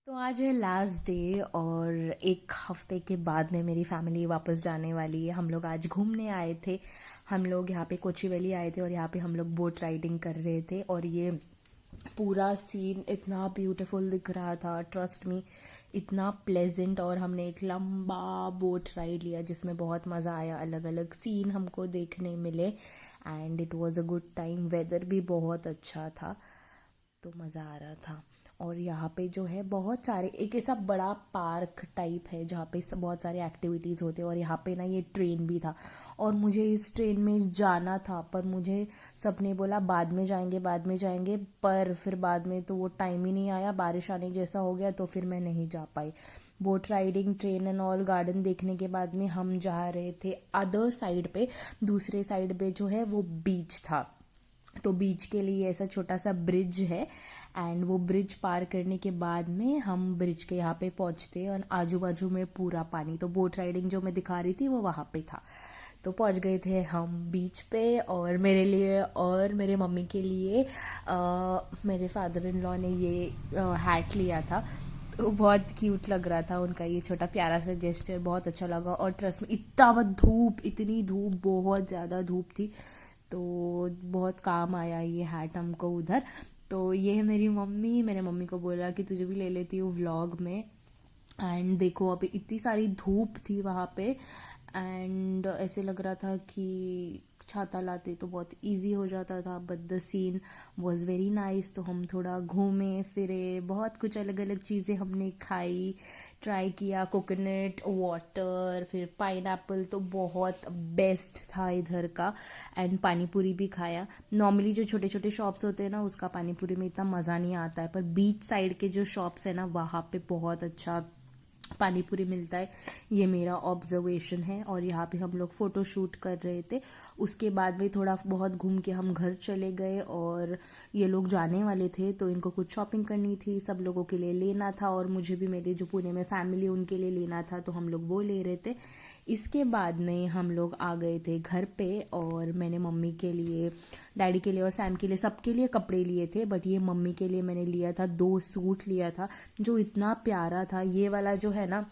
तो आज है लास्ट डे और एक हफ्ते के बाद में मेरी फैमिली वापस जाने वाली है। हम लोग आज घूमने आए थे। हम लोग यहाँ पे कोचीवेली आए थे और यहाँ पे हम लोग बोट राइडिंग कर रहे थे और ये पूरा सीन इतना ब्यूटीफुल दिख रहा था, ट्रस्ट मी, इतना प्लेजेंट। और हमने एक लंबा बोट राइड लिया जिसमें बहुत मज़ा आया, अलग अलग सीन हमको देखने मिले and it was a good time. Weather भी बहुत अच्छा था तो मज़ा आ रहा था। और यहाँ पे जो है बहुत सारे, एक ऐसा बड़ा पार्क टाइप है जहाँ पे बहुत सारे एक्टिविटीज़ होते हैं और यहाँ पे ना ये ट्रेन भी था और मुझे इस ट्रेन में जाना था, पर मुझे सबने बोला बाद में जाएंगे बाद में जाएंगे, पर फिर बाद में तो वो टाइम ही नहीं आया, बारिश आने जैसा हो गया तो फिर मैं नहीं जा पाई। Boat riding, train and all, garden देखने के बाद में हम जा रहे थे अदर साइड पे। दूसरे साइड पे जो है वो बीच था, तो बीच के लिए ऐसा छोटा सा ब्रिज है एंड वो ब्रिज पार करने के बाद में हम ब्रिज के यहाँ पे पहुँचते हैं और आजू बाजू में पूरा पानी। तो बोट राइडिंग जो मैं दिखा रही थी वो वहाँ पे था। तो पहुँच गए थे हम बीच पे और मेरे लिए और मेरे मम्मी के लिए मेरे फादर इन लॉ ने ये हैट लिया था। तो बहुत क्यूट लग रहा था उनका ये छोटा प्यारा सा जेस्चर, बहुत अच्छा लगा। और ट्रस्ट में इतना धूप, इतनी धूप, बहुत ज़्यादा धूप थी, तो बहुत काम आया ये हैट हमको उधर। तो ये है मेरी मम्मी। मैंने मम्मी को बोला कि तुझे भी ले लेती हूँ व्लॉग में। एंड देखो अभी इतनी सारी धूप थी वहाँ पे एंड ऐसे लग रहा था कि छाता लाते तो बहुत इजी हो जाता था, but the scene was very nice. तो हम थोड़ा घूमे फिरे, बहुत कुछ अलग अलग चीज़ें हमने खाई, ट्राई किया, कोकोनट वाटर, फिर पाइनएप्पल तो बहुत बेस्ट था इधर का, एंड पानी पूरी भी खाया। नॉर्मली जो छोटे छोटे शॉप्स होते हैं ना उसका पानी पूरी में इतना मज़ा नहीं आता है, पर बीच साइड के जो शॉप्स है ना वहाँ पे बहुत अच्छा पानी पूरी मिलता है, ये मेरा ऑब्जर्वेशन है। और यहाँ पे हम लोग फ़ोटो शूट कर रहे थे। उसके बाद में थोड़ा बहुत घूम के हम घर चले गए और ये लोग जाने वाले थे तो इनको कुछ शॉपिंग करनी थी, सब लोगों के लिए लेना था और मुझे भी, मेरे जो पुणे में फैमिली उनके लिए लेना था, तो हम लोग वो ले रहे थे। इसके बाद में हम लोग आ गए थे घर पे और मैंने मम्मी के लिए, डैडी के लिए और सैम के लिए, सबके लिए कपड़े लिए थे, बट ये मम्मी के लिए मैंने लिया था 2 सूट लिया था जो इतना प्यारा था। ये वाला जो है ना,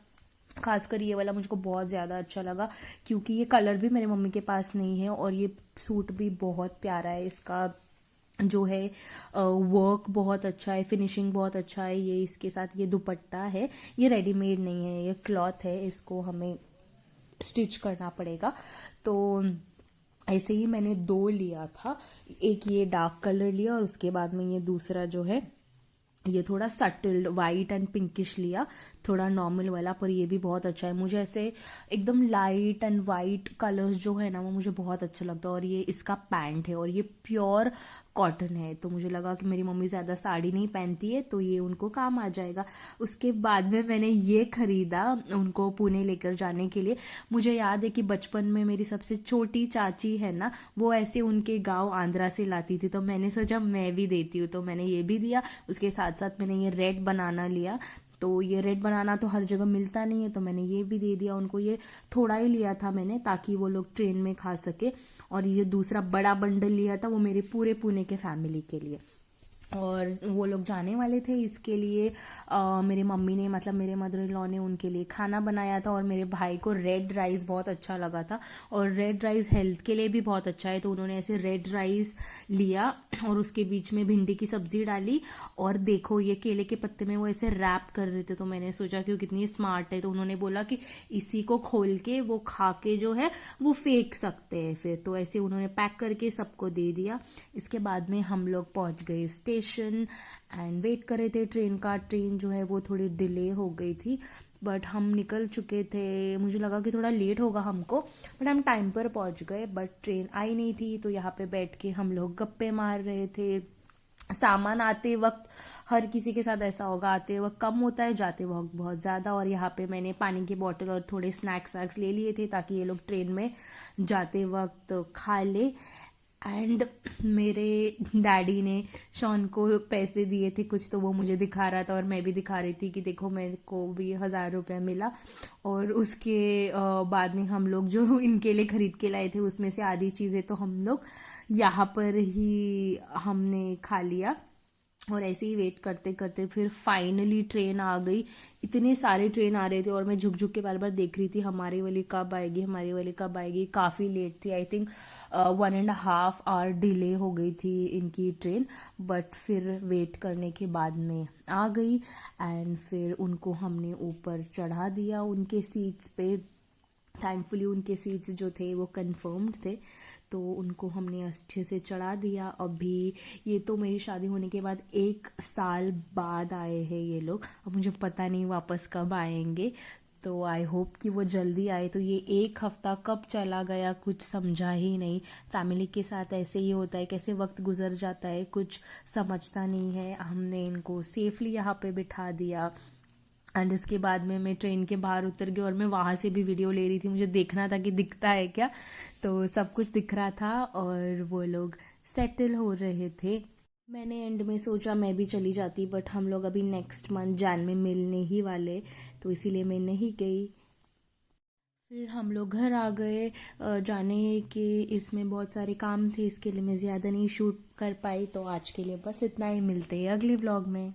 खासकर ये वाला मुझको बहुत ज़्यादा अच्छा लगा क्योंकि ये कलर भी मेरे मम्मी के पास नहीं है और ये सूट भी बहुत प्यारा है। इसका जो है वर्क बहुत अच्छा है, फिनिशिंग बहुत अच्छा है। ये इसके साथ ये दुपट्टा है, ये रेडीमेड नहीं है, ये क्लॉथ है, इसको हमें स्टिच करना पड़ेगा। तो ऐसे ही मैंने 2 लिया था, एक ये डार्क कलर लिया और उसके बाद में ये दूसरा जो है ये थोड़ा सटल वाइट एंड पिंकिश लिया, थोड़ा नॉर्मल वाला, पर ये भी बहुत अच्छा है। मुझे ऐसे एकदम लाइट एंड वाइट कलर्स जो है ना वो मुझे बहुत अच्छा लगता है। और ये इसका पैंट है और ये प्योर कॉटन है, तो मुझे लगा कि मेरी मम्मी ज़्यादा साड़ी नहीं पहनती है तो ये उनको काम आ जाएगा। उसके बाद में मैंने ये खरीदा उनको पुणे लेकर जाने के लिए। मुझे याद है कि बचपन में मेरी सबसे छोटी चाची है ना, वो ऐसे उनके गांव आंध्रा से लाती थी, तो मैंने सोचा मैं भी देती हूँ, तो मैंने ये भी दिया। उसके साथ साथ मैंने ये रेड बनाना लिया, तो ये रेड बनाना तो हर जगह मिलता नहीं है, तो मैंने ये भी दे दिया उनको। ये थोड़ा ही लिया था मैंने ताकि वो लोग ट्रेन में खा सके। और ये दूसरा बड़ा बंडल लिया था वो मेरे पूरे पुणे के फैमिली के लिए, और वो लोग जाने वाले थे इसके लिए। मेरे मम्मी ने, मतलब मेरे मदर इन लॉ ने उनके लिए खाना बनाया था और मेरे भाई को रेड राइस बहुत अच्छा लगा था और रेड राइस हेल्थ के लिए भी बहुत अच्छा है, तो उन्होंने ऐसे रेड राइस लिया और उसके बीच में भिंडी की सब्जी डाली। और देखो ये केले के पत्ते में वो ऐसे रैप कर रहे थे, तो मैंने सोचा कि वो कितनी स्मार्ट है, तो उन्होंने बोला कि इसी को खोल के वो खा के जो है वो फेंक सकते हैं फिर, तो ऐसे उन्होंने पैक करके सबको दे दिया। इसके बाद में हम लोग पहुंच गए स्टेशन एंड वेट कर रहे थे ट्रेन का। ट्रेन जो है वो थोड़ी डिले हो गई थी, बट हम निकल चुके थे। मुझे लगा कि थोड़ा लेट होगा हमको, बट हम टाइम पर पहुंच गए। बट ट्रेन आई नहीं थी, तो यहाँ पे बैठ के हम लोग गप्पे मार रहे थे। सामान आते वक्त हर किसी के साथ ऐसा होगा, आते वक्त कम होता है, जाते वक्त बहुत ज़्यादा। और यहाँ पे मैंने पानी की बोतल और थोड़े स्नैक्स वैक्स ले लिए थे ताकि ये लोग ट्रेन में जाते वक्त खा ले। एंड मेरे डैडी ने शॉन को पैसे दिए थे कुछ, तो वो मुझे दिखा रहा था और मैं भी दिखा रही थी कि देखो मेरे को भी 1000 रुपया मिला। और उसके बाद में हम लोग जो इनके लिए खरीद के लाए थे उसमें से आधी चीज़ें तो हम लोग यहाँ पर ही हमने खा लिया। और ऐसे ही वेट करते करते फिर फाइनली ट्रेन आ गई। इतने सारे ट्रेन आ रहे थे और मैं झुक झुक के बार बार देख रही थी हमारी वाली कब आएगी, हमारी वाली कब आएगी। काफ़ी लेट थी, आई थिंक 1.5 आवर डिले हो गई थी इनकी ट्रेन। बट फिर वेट करने के बाद में आ गई एंड फिर उनको हमने ऊपर चढ़ा दिया उनके सीट्स पे। थैंकफुली उनके सीट्स जो थे वो कंफर्म्ड थे, तो उनको हमने अच्छे से चढ़ा दिया। अभी ये तो मेरी शादी होने के बाद 1 साल बाद आए हैं ये लोग। अब मुझे पता नहीं वापस कब आएंगे, तो आई होप कि वो जल्दी आए। तो ये 1 हफ्ता कब चला गया कुछ समझा ही नहीं। फैमिली के साथ ऐसे ही होता है, कैसे वक्त गुजर जाता है कुछ समझता नहीं है। हमने इनको सेफली यहाँ पे बिठा दिया एंड इसके बाद में मैं ट्रेन के बाहर उतर गई और मैं वहाँ से भी वीडियो ले रही थी। मुझे देखना था कि दिखता है क्या, तो सब कुछ दिख रहा था और वो लोग सेटल हो रहे थे। मैंने एंड में सोचा मैं भी चली जाती, बट हम लोग अभी नेक्स्ट मंथ जैन में मिलने ही वाले, तो इसीलिए मैं नहीं गई। फिर हम लोग घर आ गए। जाने के इसमें बहुत सारे काम थे, इसके लिए मैं ज़्यादा नहीं शूट कर पाई। तो आज के लिए बस इतना ही, मिलते हैं अगले व्लॉग में।